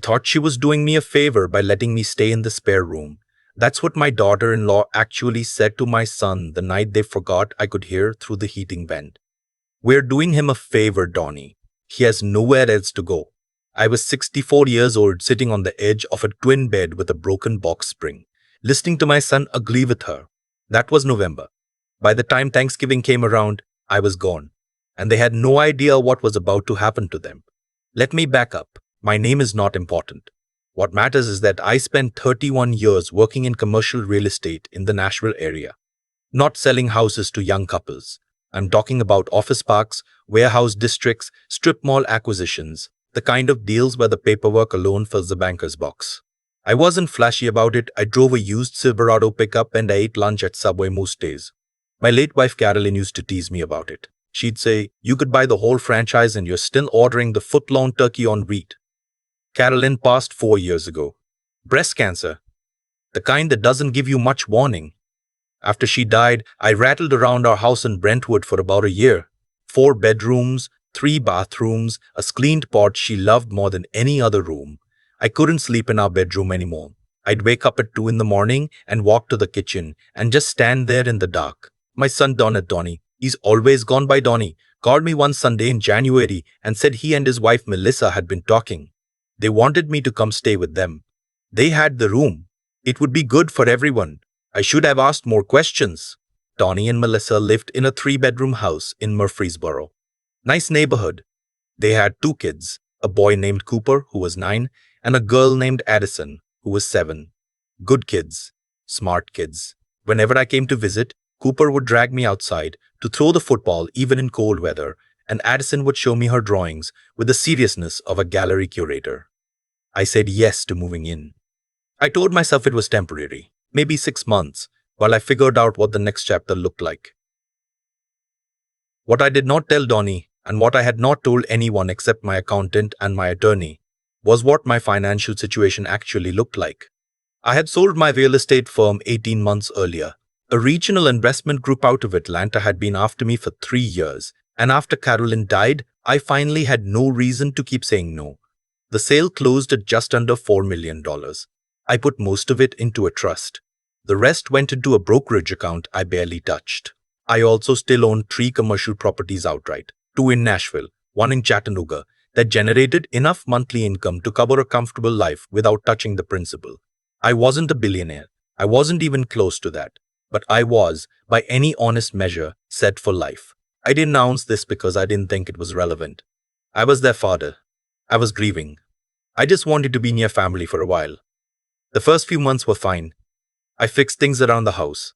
Thought she was doing me a favor by letting me stay in the spare room. That's what my daughter-in-law actually said to my son the night they forgot I could hear through the heating vent. We're doing him a favor, Donnie. He has nowhere else to go. I was 64 years old sitting on the edge of a twin bed with a broken box spring, listening to my son agree with her. That was November. By the time Thanksgiving came around, I was gone, and they had no idea what was about to happen to them. Let me back up. My name is not important. What matters is that I spent 31 years working in commercial real estate in the Nashville area, not selling houses to young couples. I'm talking about office parks, warehouse districts, strip mall acquisitions, the kind of deals where the paperwork alone fills the banker's box. I wasn't flashy about it. I drove a used Silverado pickup and I ate lunch at Subway most days. My late wife Carolyn used to tease me about it. She'd say, "You could buy the whole franchise and you're still ordering the foot-long turkey on wheat." Carolyn passed 4 years ago. Breast cancer. The kind that doesn't give you much warning. After she died, I rattled around our house in Brentwood for about a year. 4 bedrooms, 3 bathrooms, a cleaned pot she loved more than any other room. I couldn't sleep in our bedroom anymore. I'd wake up at 2 in the morning and walk to the kitchen and just stand there in the dark. My son Donnie, he's always gone by Donnie, called me one Sunday in January and said he and his wife Melissa had been talking. They wanted me to come stay with them. They had the room. It would be good for everyone. I should have asked more questions. Donnie and Melissa lived in a 3-bedroom house in Murfreesboro. Nice neighborhood. They had 2 kids, a boy named Cooper, who was 9, and a girl named Addison, who was 7. Good kids. Smart kids. Whenever I came to visit, Cooper would drag me outside to throw the football even in cold weather, and Addison would show me her drawings with the seriousness of a gallery curator. I said yes to moving in. I told myself it was temporary, maybe 6 months, while I figured out what the next chapter looked like. What I did not tell Donnie, and what I had not told anyone except my accountant and my attorney, was what my financial situation actually looked like. I had sold my real estate firm 18 months earlier. A regional investment group out of Atlanta had been after me for 3 years, and after Carolyn died, I finally had no reason to keep saying no. The sale closed at just under $4 million. I put most of it into a trust. The rest went into a brokerage account I barely touched. I also still own 3 commercial properties outright, 2 in Nashville, 1 in Chattanooga, that generated enough monthly income to cover a comfortable life without touching the principal. I wasn't a billionaire. I wasn't even close to that. But I was, by any honest measure, set for life. I didn't announce this because I didn't think it was relevant. I was their father. I was grieving. I just wanted to be near family for a while. The first few months were fine. I fixed things around the house.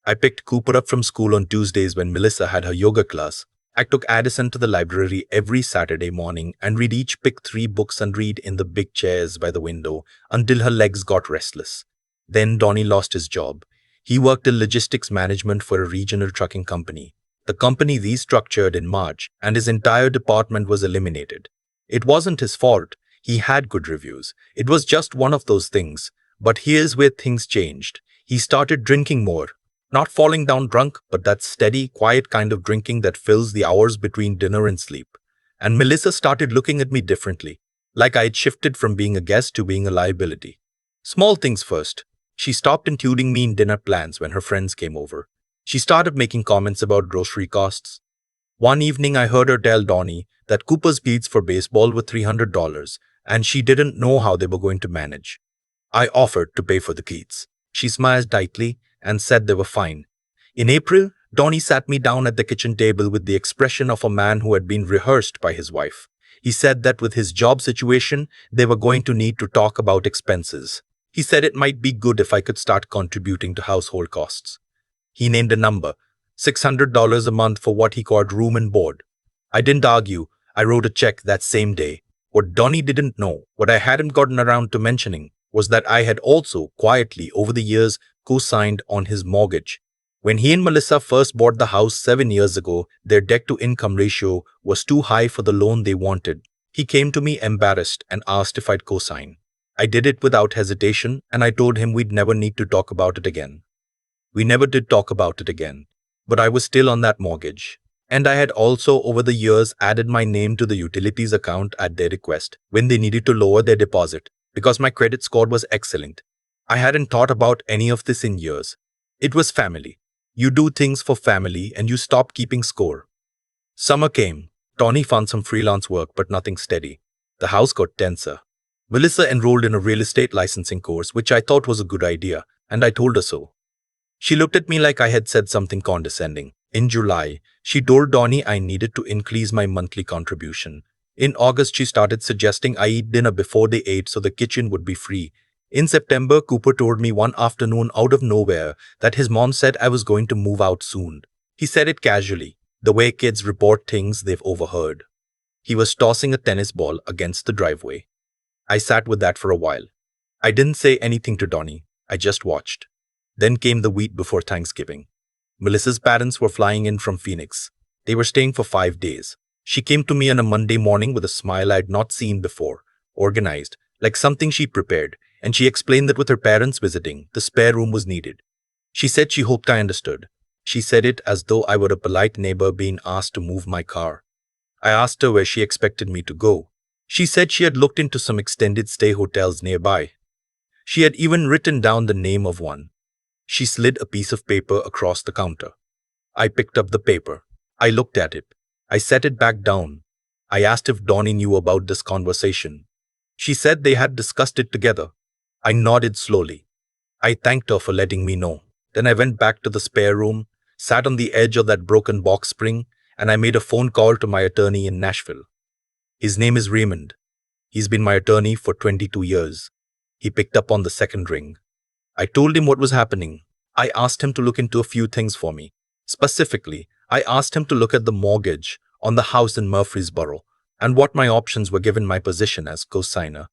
I picked Cooper up from school on Tuesdays when Melissa had her yoga class. I took Addison to the library every Saturday morning and we'd each pick 3 books and read in the big chairs by the window until her legs got restless. Then Donnie lost his job. He worked in logistics management for a regional trucking company. The company restructured in March and his entire department was eliminated. It wasn't his fault. He had good reviews. It was just one of those things. But here's where things changed. He started drinking more. Not falling down drunk, but that steady, quiet kind of drinking that fills the hours between dinner and sleep. And Melissa started looking at me differently, like I had shifted from being a guest to being a liability. Small things first. She stopped including me in dinner plans when her friends came over. She started making comments about grocery costs. One evening I heard her tell Donnie that Cooper's beats for baseball were $300, and she didn't know how they were going to manage. I offered to pay for the cleats. She smiled tightly and said they were fine. In April, Donnie sat me down at the kitchen table with the expression of a man who had been rehearsed by his wife. He said that with his job situation, they were going to need to talk about expenses. He said it might be good if I could start contributing to household costs. He named a number, $600 a month for what he called room and board. I didn't argue. I wrote a check that same day. What Donnie didn't know, what I hadn't gotten around to mentioning, was that I had also, quietly over the years, co-signed on his mortgage. When he and Melissa first bought the house 7 years ago, their debt-to-income ratio was too high for the loan they wanted. He came to me embarrassed and asked if I'd co-sign. I did it without hesitation, and I told him we'd never need to talk about it again. We never did talk about it again, but I was still on that mortgage. And I had also, over the years, added my name to the utilities account at their request when they needed to lower their deposit because my credit score was excellent. I hadn't thought about any of this in years. It was family. You do things for family and you stop keeping score. Summer came. Tawny found some freelance work, but nothing steady. The house got tenser. Melissa enrolled in a real estate licensing course, which I thought was a good idea, and I told her so. She looked at me like I had said something condescending. In July, she told Donnie I needed to increase my monthly contribution. In August, she started suggesting I eat dinner before they ate so the kitchen would be free. In September, Cooper told me one afternoon out of nowhere that his mom said I was going to move out soon. He said it casually, the way kids report things they've overheard. He was tossing a tennis ball against the driveway. I sat with that for a while. I didn't say anything to Donnie. I just watched. Then came the week before Thanksgiving. Melissa's parents were flying in from Phoenix. They were staying for 5 days. She came to me on a Monday morning with a smile I'd not seen before, organized, like something she prepared, and she explained that with her parents visiting, the spare room was needed. She said she hoped I understood. She said it as though I were a polite neighbor being asked to move my car. I asked her where she expected me to go. She said she had looked into some extended stay hotels nearby. She had even written down the name of one. She slid a piece of paper across the counter. I picked up the paper. I looked at it. I set it back down. I asked if Donnie knew about this conversation. She said they had discussed it together. I nodded slowly. I thanked her for letting me know. Then I went back to the spare room, sat on the edge of that broken box spring, and I made a phone call to my attorney in Nashville. His name is Raymond. He's been my attorney for 22 years. He picked up on the second ring. I told him what was happening. I asked him to look into a few things for me. Specifically, I asked him to look at the mortgage on the house in Murfreesboro and what my options were given my position as co-signer.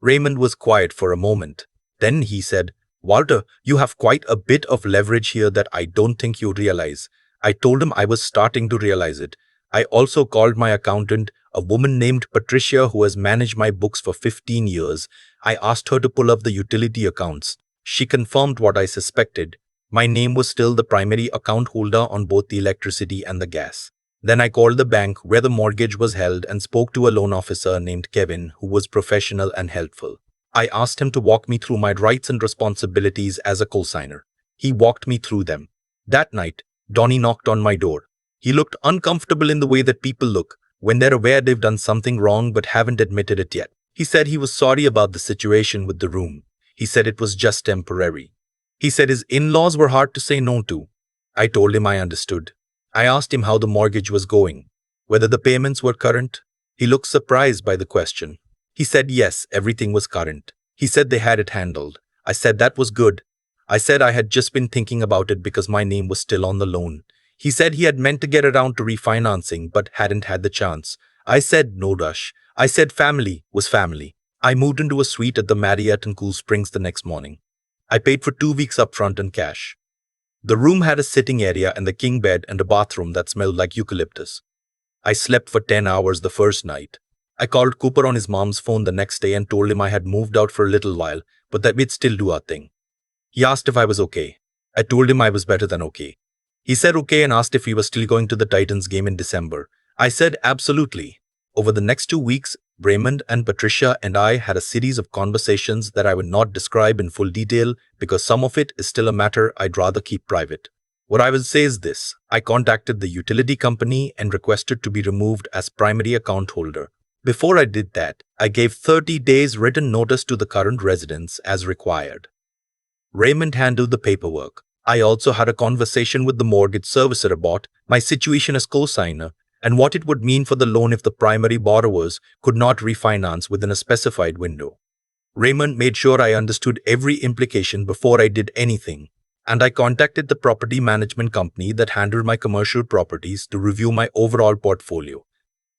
Raymond was quiet for a moment. Then he said, "Walter, you have quite a bit of leverage here that I don't think you realize." I told him I was starting to realize it. I also called my accountant, a woman named Patricia who has managed my books for 15 years. I asked her to pull up the utility accounts. She confirmed what I suspected. My name was still the primary account holder on both the electricity and the gas. Then I called the bank where the mortgage was held and spoke to a loan officer named Kevin, who was professional and helpful. I asked him to walk me through my rights and responsibilities as a co-signer. He walked me through them. That night, Donnie knocked on my door. He looked uncomfortable in the way that people look when they're aware they've done something wrong but haven't admitted it yet. He said he was sorry about the situation with the room. He said it was just temporary. He said his in-laws were hard to say no to. I told him I understood. I asked him how the mortgage was going, whether the payments were current. He looked surprised by the question. He said yes, everything was current. He said they had it handled. I said that was good. I said I had just been thinking about it because my name was still on the loan. He said he had meant to get around to refinancing but hadn't had the chance. I said no rush. I said family was family. I moved into a suite at the Marriott in Cool Springs the next morning. I paid for 2 weeks upfront in cash. The room had a sitting area and the king bed and a bathroom that smelled like eucalyptus. I slept for 10 hours the first night. I called Cooper on his mom's phone the next day and told him I had moved out for a little while, but that we'd still do our thing. He asked if I was okay. I told him I was better than okay. He said okay and asked if we were still going to the Titans game in December. I said absolutely. Over the next 2 weeks, Raymond and Patricia and I had a series of conversations that I would not describe in full detail because some of it is still a matter I'd rather keep private. What I will say is this: I contacted the utility company and requested to be removed as primary account holder. Before I did that, I gave 30 days written notice to the current residents as required. Raymond handled the paperwork. I also had a conversation with the mortgage servicer about my situation as co-signer and what it would mean for the loan if the primary borrowers could not refinance within a specified window. Raymond made sure I understood every implication before I did anything, and I contacted the property management company that handled my commercial properties to review my overall portfolio.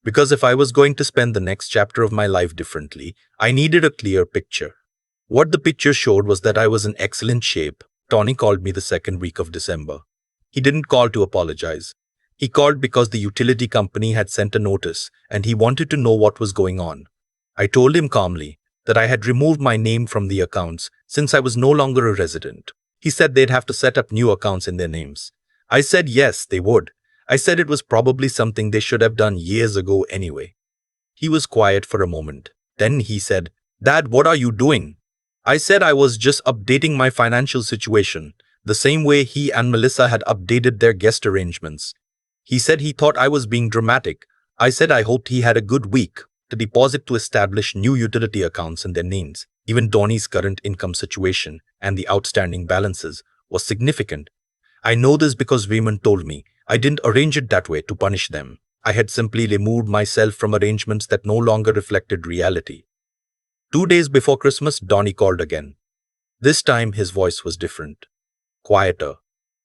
Because if I was going to spend the next chapter of my life differently, I needed a clear picture. What the picture showed was that I was in excellent shape. Tony called me the second week of December. He didn't call to apologize. He called because the utility company had sent a notice and he wanted to know what was going on. I told him calmly that I had removed my name from the accounts since I was no longer a resident. He said they'd have to set up new accounts in their names. I said yes, they would. I said it was probably something they should have done years ago anyway. He was quiet for a moment. Then he said, "Dad, what are you doing?" I said I was just updating my financial situation, the same way he and Melissa had updated their guest arrangements. He said he thought I was being dramatic. I said I hoped he had a good week. The deposit to establish new utility accounts in their names, even Donnie's current income situation and the outstanding balances, was significant. I know this because Raymond told me. I didn't arrange it that way to punish them. I had simply removed myself from arrangements that no longer reflected reality. 2 days before Christmas, Donnie called again. This time his voice was different, quieter.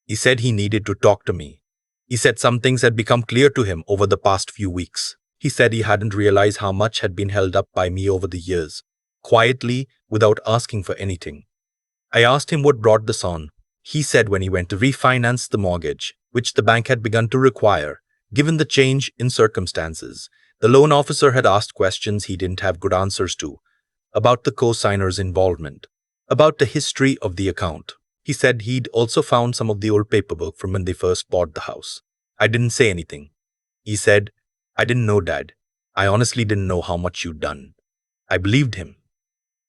He said he needed to talk to me. He said some things had become clear to him over the past few weeks. He said he hadn't realized how much had been held up by me over the years, quietly, without asking for anything. I asked him what brought this on. He said when he went to refinance the mortgage, which the bank had begun to require, given the change in circumstances, the loan officer had asked questions he didn't have good answers to, about the co-signer's involvement, about the history of the account. He said he'd also found some of the old paperwork from when they first bought the house. I didn't say anything. He said, "I didn't know, Dad. I honestly didn't know how much you'd done." I believed him.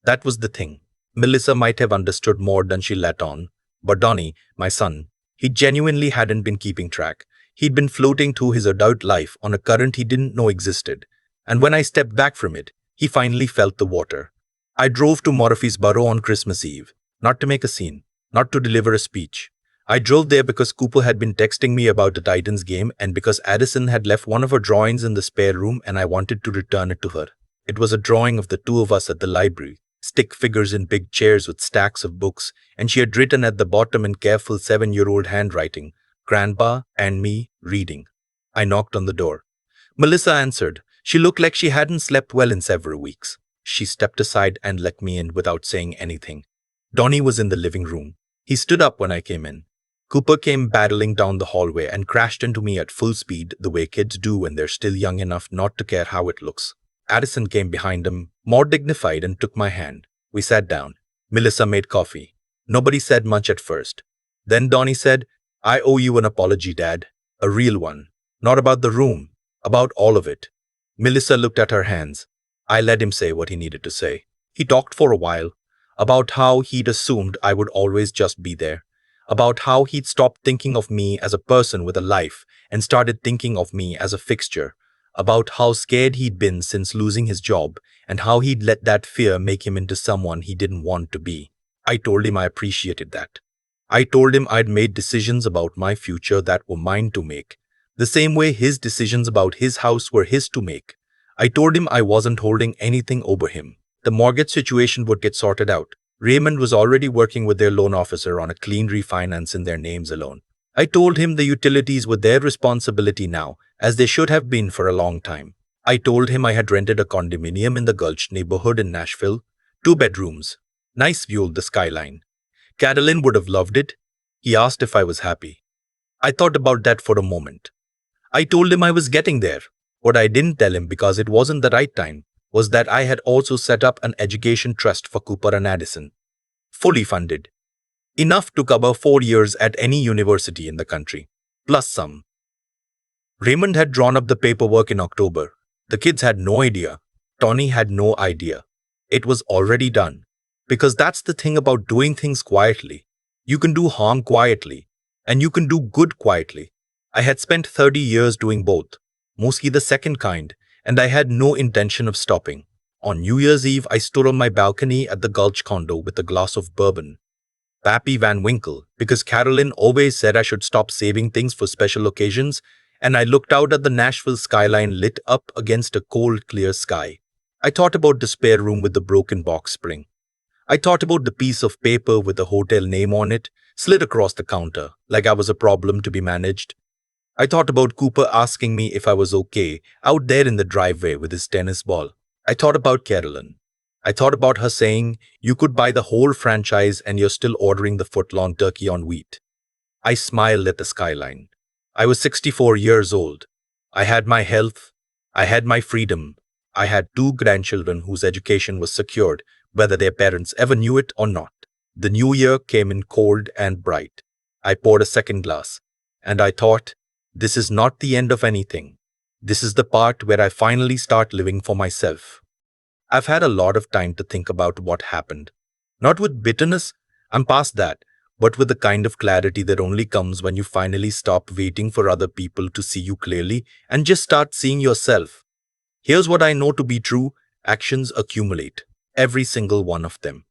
That was the thing. Melissa might have understood more than she let on, but Donnie, my son, he genuinely hadn't been keeping track. He'd been floating through his adult life on a current he didn't know existed. And when I stepped back from it, he finally felt the water. I drove to Murphy'sboro on Christmas Eve, not to make a scene, not to deliver a speech. I drove there because Cooper had been texting me about the Titans game and because Addison had left one of her drawings in the spare room and I wanted to return it to her. It was a drawing of the two of us at the library, stick figures in big chairs with stacks of books, and she had written at the bottom in careful 7-year-old handwriting, "Grandpa and me reading." I knocked on the door. Melissa answered. She looked like she hadn't slept well in several weeks. She stepped aside and let me in without saying anything. Donnie was in the living room. He stood up when I came in. Cooper came battling down the hallway and crashed into me at full speed the way kids do when they're still young enough not to care how it looks. Addison came behind him, more dignified, and took my hand. We sat down. Melissa made coffee. Nobody said much at first. Then Donnie said, "I owe you an apology, Dad. A real one. Not about the room. About all of it." Melissa looked at her hands. I let him say what he needed to say. He talked for a while, about how he'd assumed I would always just be there, about how he'd stopped thinking of me as a person with a life and started thinking of me as a fixture, about how scared he'd been since losing his job and how he'd let that fear make him into someone he didn't want to be. I told him I appreciated that. I told him I'd made decisions about my future that were mine to make, the same way his decisions about his house were his to make. I told him I wasn't holding anything over him. The mortgage situation would get sorted out. Raymond was already working with their loan officer on a clean refinance in their names alone. I told him the utilities were their responsibility now, as they should have been for a long time. I told him I had rented a condominium in the Gulch neighborhood in Nashville, 2 bedrooms, nice view of the skyline. Carolyn would have loved it. He asked if I was happy. I thought about that for a moment. I told him I was getting there. What I didn't tell him, because it wasn't the right time, was that I had also set up an education trust for Cooper and Addison. Fully funded. Enough to cover 4 years at any university in the country, plus some. Raymond had drawn up the paperwork in October. The kids had no idea. Tony had no idea. It was already done. Because that's the thing about doing things quietly. You can do harm quietly, and you can do good quietly. I had spent 30 years doing both, mostly the second kind, and I had no intention of stopping. On New Year's Eve, I stood on my balcony at the Gulch condo with a glass of bourbon. Pappy Van Winkle, because Carolyn always said I should stop saving things for special occasions, and I looked out at the Nashville skyline lit up against a cold, clear sky. I thought about the spare room with the broken box spring. I thought about the piece of paper with the hotel name on it, slid across the counter, like I was a problem to be managed. I thought about Cooper asking me if I was okay out there in the driveway with his tennis ball. I thought about Carolyn. I thought about her saying, "You could buy the whole franchise and you're still ordering the foot-long turkey on wheat." I smiled at the skyline. I was 64 years old. I had my health. I had my freedom. I had 2 grandchildren whose education was secured, whether their parents ever knew it or not. The new year came in cold and bright. I poured a second glass, and I thought, This is not the end of anything. This is the part where I finally start living for myself. I've had a lot of time to think about what happened. Not with bitterness, I'm past that, but with the kind of clarity that only comes when you finally stop waiting for other people to see you clearly and just start seeing yourself. Here's what I know to be true: actions accumulate, every single one of them.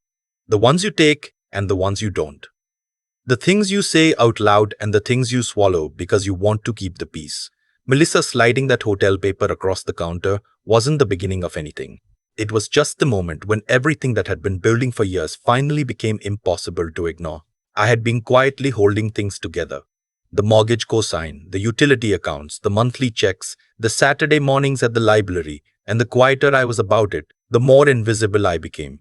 The ones you take and the ones you don't. The things you say out loud and the things you swallow because you want to keep the peace. Melissa sliding that hotel paper across the counter wasn't the beginning of anything. It was just the moment when everything that had been building for years finally became impossible to ignore. I had been quietly holding things together. The mortgage cosign, the utility accounts, the monthly checks, the Saturday mornings at the library, and the quieter I was about it, the more invisible I became.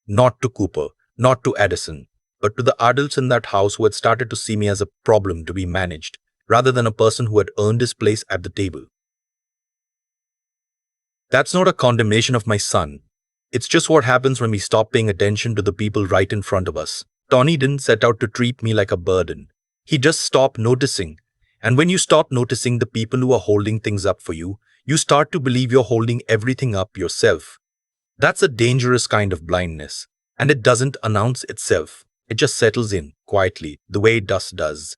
Not to Cooper, not to Addison, but to the adults in that house who had started to see me as a problem to be managed, rather than a person who had earned his place at the table. That's not a condemnation of my son. It's just what happens when we stop paying attention to the people right in front of us. Tony didn't set out to treat me like a burden. He just stopped noticing. And when you stop noticing the people who are holding things up for you, you start to believe you're holding everything up yourself. That's a dangerous kind of blindness. And it doesn't announce itself. It just settles in, quietly, the way dust does.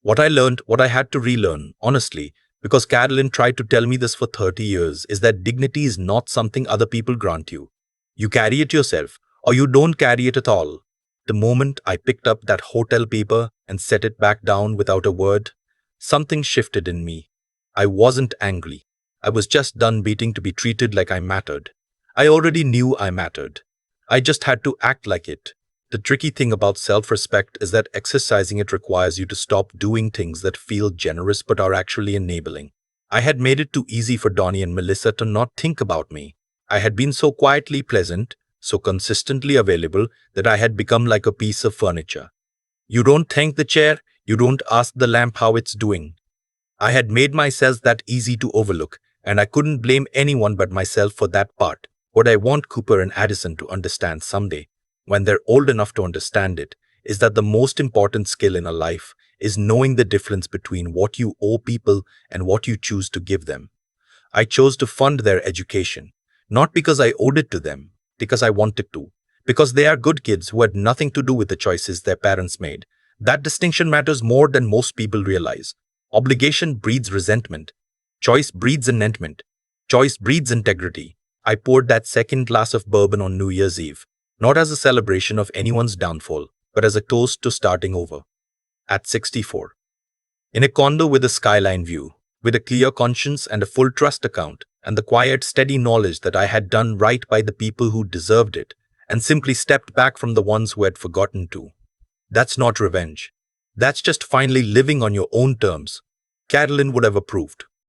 What I learned, what I had to relearn, honestly, because Carolyn tried to tell me this for 30 years, is that dignity is not something other people grant you. You carry it yourself, or you don't carry it at all. The moment I picked up that hotel paper and set it back down without a word, something shifted in me. I wasn't angry. I was just done waiting to be treated like I mattered. I already knew I mattered. I just had to act like it. The tricky thing about self-respect is that exercising it requires you to stop doing things that feel generous but are actually enabling. I had made it too easy for Donnie and Melissa to not think about me. I had been so quietly pleasant, so consistently available, that I had become like a piece of furniture. You don't thank the chair, you don't ask the lamp how it's doing. I had made myself that easy to overlook, and I couldn't blame anyone but myself for that part. What I want Cooper and Addison to understand someday, when they're old enough to understand it, is that the most important skill in a life is knowing the difference between what you owe people and what you choose to give them. I chose to fund their education, not because I owed it to them, because I wanted to, because they are good kids who had nothing to do with the choices their parents made. That distinction matters more than most people realize. Obligation breeds resentment. Choice breeds amendment. Choice breeds integrity. I poured that second glass of bourbon on New Year's Eve, not as a celebration of anyone's downfall, but as a toast to starting over. At 64. In a condo with a skyline view, with a clear conscience and a full trust account, and the quiet, steady knowledge that I had done right by the people who deserved it, and simply stepped back from the ones who had forgotten to. That's not revenge. That's just finally living on your own terms. Carolyn would have approved.